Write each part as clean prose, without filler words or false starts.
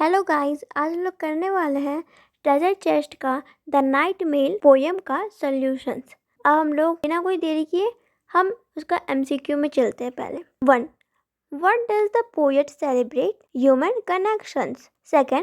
Hello guys, आज हम लोग करने वाले हैं ट्रेजर चेस्ट का द नाइट मेल पोएम का सॉल्यूशंस। अब हम लोग बिना कोई देरी किए हम उसका एमसीक्यू में चलते हैं। पहले 1. What does the poet celebrate? Human connections. 2.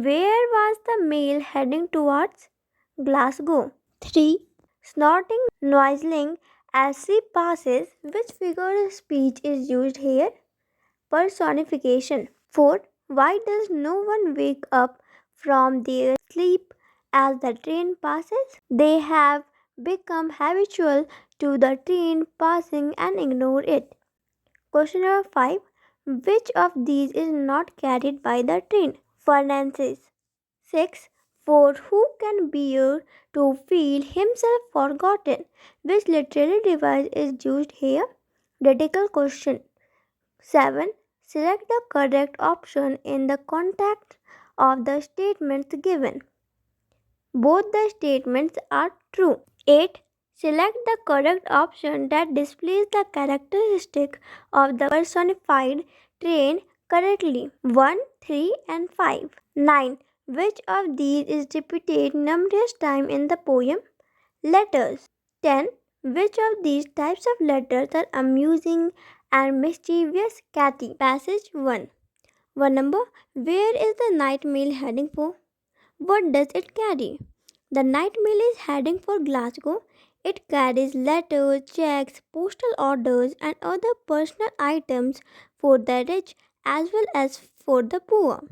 Where was the mail heading towards? Glasgow. 3. Snorting, noising as she passes. Which figure of speech is used here? Personification. 4. Why does no one wake up from their sleep as the train passes? They have become habitual to the train passing and ignore it. Question number 5. Which of these is not carried by the train? Furnaces. 6. For who can bear to feel himself forgotten? Which literary device is used here? Radical question. 7. Select the correct option in the context of the statements given. Both the statements are true. 8. Select the correct option that displays the characteristic of the personified train correctly. 1, 3 and 5. 9. Which of these is repeated numerous times in the poem? Letters. 10. Which of these types of letters are amusing and mischievous? Catty. Passage 1. 1 number. Where is the night mail heading for? What does it carry? The night mail is heading for Glasgow. It carries letters, checks, postal orders, and other personal items for the rich as well as for the poor.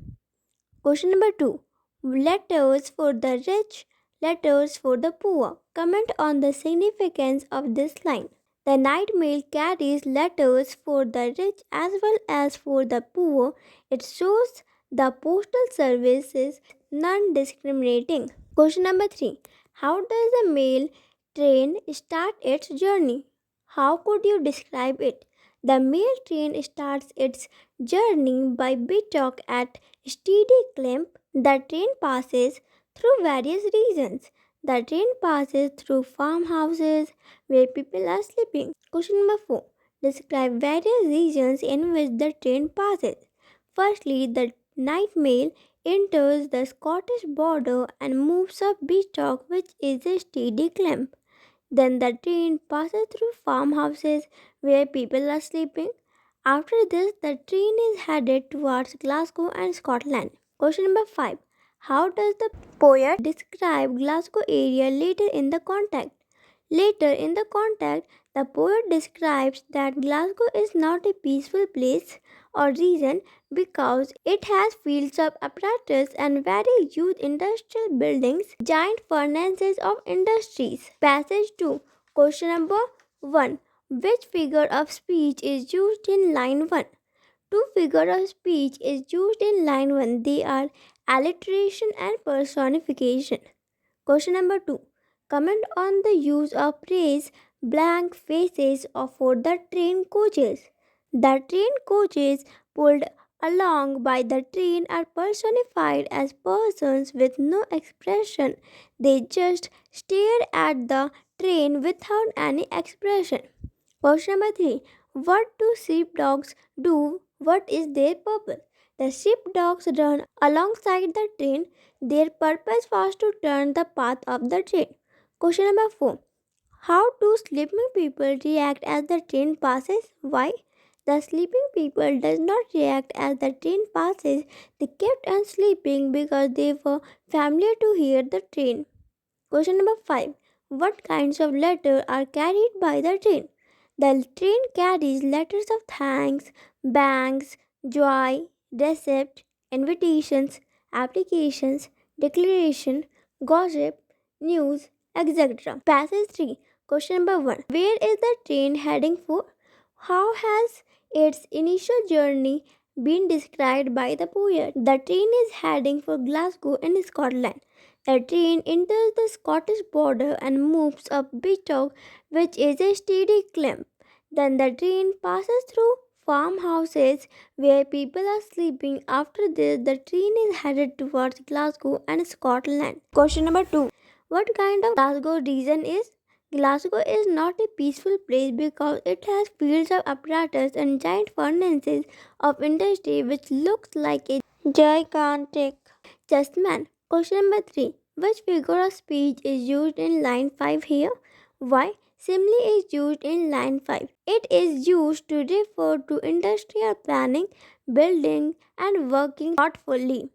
Question number 2. Letters for the rich, letters for the poor. Comment on the significance of this line. The night mail carries letters for the rich as well as for the poor. It shows the postal service is non-discriminating. Question number 3. How does the mail train start its journey? How could you describe it? The mail train starts its journey by bitock at steady climb. The train passes through various regions. The train passes through farmhouses where people are sleeping. Question number 4. Describe various regions in which the train passes. Firstly, the night mail enters the Scottish border and moves up Beachtalk, which is a steady climb. Then the train passes through farmhouses where people are sleeping. After this, the train is headed towards Glasgow and Scotland. Question number 5. How does the poet describe Glasgow area later in the context? Later in the context, the poet describes that Glasgow is not a peaceful place or region because it has fields of apparatus and very huge industrial buildings, giant furnaces of industries. Passage 2. Question number 1. Which figure of speech is used in line 1? Two figures of speech is used in line 1. They are alliteration and personification. Question number 2. Comment on the use of phrase blank faces for the train coaches. The train coaches pulled along by the train are personified as persons with no expression. They just stare at the train without any expression. Question number 3. What do sheepdogs do? What is their purpose? The sheepdogs run alongside the train. Their purpose was to turn the path of the train. Question number 4. How do sleeping people react as the train passes? Why? The sleeping people does not react as the train passes. They kept on sleeping because they were familiar to hear the train. Question number 5. What kinds of letters are carried by the train? The train carries letters of thanks, banks, joy, receipt, invitations, applications, declaration, gossip, news, etc. Passage 3. Question number 1. Where is the train heading for? How has its initial journey been described by the poet? The train is heading for Glasgow in Scotland. The train enters the Scottish border and moves up Bitock, which is a steady climb. Then the train passes through farmhouses where people are sleeping. After this, the train is headed towards Glasgow and Scotland. Question number 2. What kind of Glasgow region is? Glasgow is not a peaceful place because it has fields of apparatus and giant furnaces of industry which looks like a Gigantic. Chessman. Question number 3. Which figure of speech is used in line 5 here? Why? Simile is used in line 5. It is used to refer to industrial planning, building, and working thoughtfully.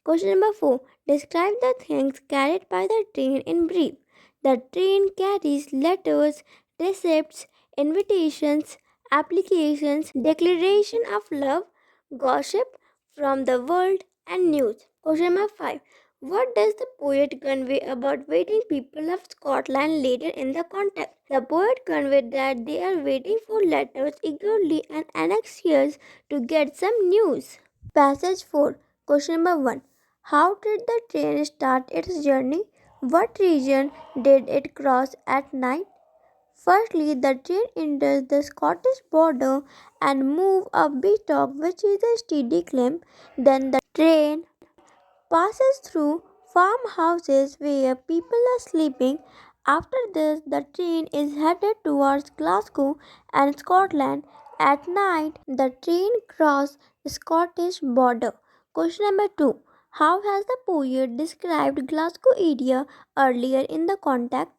Question number 4. Describe the things carried by the train in brief. The train carries letters, receipts, invitations, applications, declaration of love, gossip from the world, and news. Question number 5. What does the poet convey about waiting people of Scotland later in the context? The poet conveyed that they are waiting for letters eagerly and anxious to get some news. Passage 4. Question number 1. How did the train start its journey? What region did it cross at night? Firstly, the train enters the Scottish border and moves up Beatock, which is a steady climb. Then the train passes through farmhouses where people are sleeping. After this, the train is headed towards Glasgow and Scotland. At night, the train crosses the Scottish border. Question number 2. How has the poet described Glasgow area earlier in the context?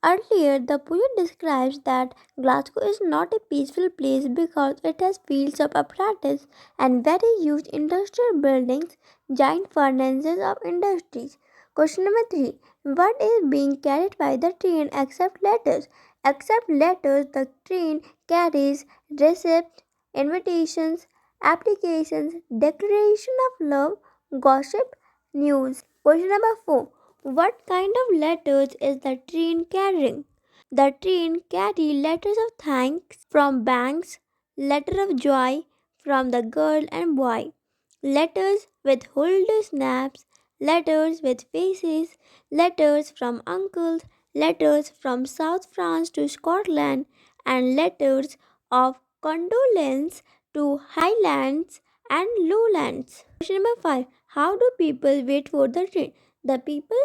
Earlier, the poet describes that Glasgow is not a peaceful place because it has fields of apparatus and very huge industrial buildings, giant furnaces of industries. Question number 3. What is being carried by the train except letters? Except letters, the train carries receipts, invitations, applications, declaration of love, gossip, news. Question number 4. What kind of letters is the train carrying? The train carries letters of thanks from banks, letter of joy from the girl and boy, letters with holder snaps, letters with faces, letters from uncles, letters from South France to Scotland, and letters of condolence to Highlands and Lowlands. Question number 5. How do people wait for the train? The people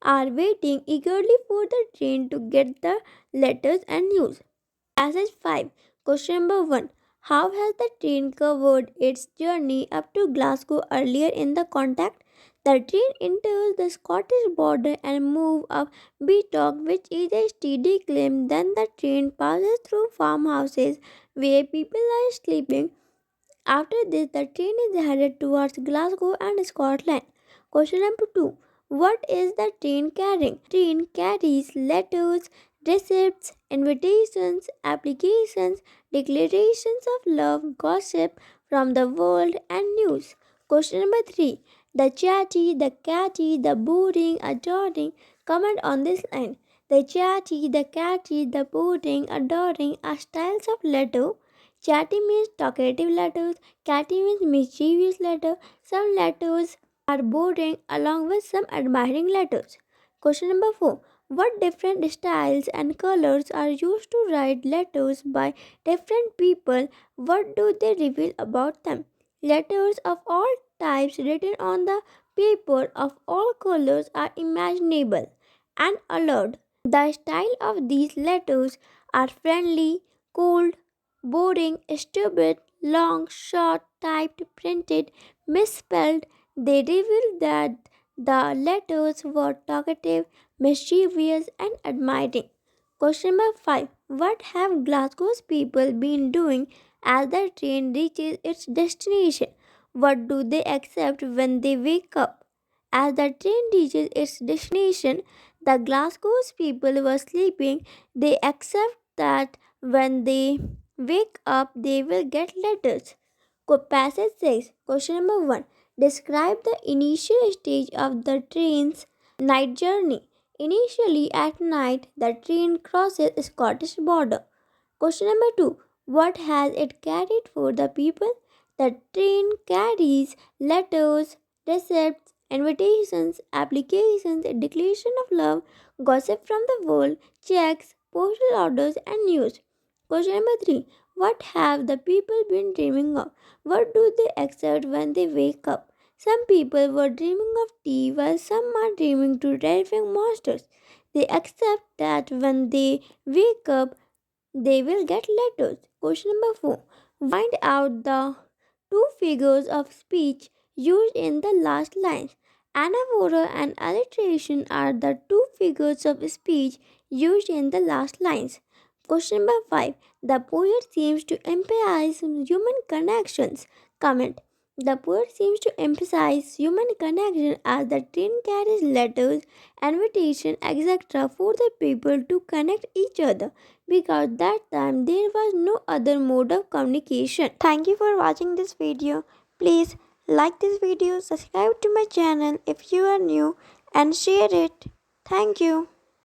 are waiting eagerly for the train to get the letters and news. Passage 5. Question number 1. How has the train covered its journey up to Glasgow earlier in the contact? The train enters the Scottish border and moves up Beatock, which is a steady climb. Then the train passes through farmhouses where people are sleeping. After this, the train is headed towards Glasgow and Scotland. Question number 2. What is the train carrying? Train carries letters, receipts, invitations, applications, declarations of love, gossip from the world, and news. Question number 3. The chatty, the catty, the boring, adoring. Comment on this line. The chatty, the catty, the boring, adoring are styles of letter. Chatty means talkative letters, catty means mischievous letter. Some letters are boring along with some admiring letters. Question number 4. What different styles and colors are used to write letters by different people? What do they reveal about them? Letters of all types written on the paper of all colors are imaginable and allured. The style of these letters are friendly, cold, boring, stupid, long, short, typed, printed, misspelled. They reveal that the letters were talkative, mischievous, and admiring. Question number 5. What have Glasgow's people been doing as the train reaches its destination? What do they accept when they wake up? As the train reaches its destination, the Glasgow's people were sleeping. They accept that when they wake up, they will get letters. Passage 6. Question number 1. Describe the initial stage of the train's night journey. Initially at night, the train crosses Scottish border. Question number 2. What has it carried for the people? The train carries letters, receipts, invitations, applications, declaration of love, gossip from the world, checks, postal orders, and news. Question number 3. What have the people been dreaming of? What do they accept when they wake up? Some people were dreaming of tea while some are dreaming to terrifying monsters. They accept that when they wake up, they will get letters. Question number 4. Find out the two figures of speech used in the last lines. Anaphora and alliteration are the two figures of speech used in the last lines. Question number 5. The poet seems to emphasize human connections. Comment. The poet seems to emphasize human connection as the train carries letters, invitation, etc. for the people to connect each other because that time there was no other mode of communication. Thank you for watching this video. Please like this video, subscribe to my channel if you are new and share it. Thank you.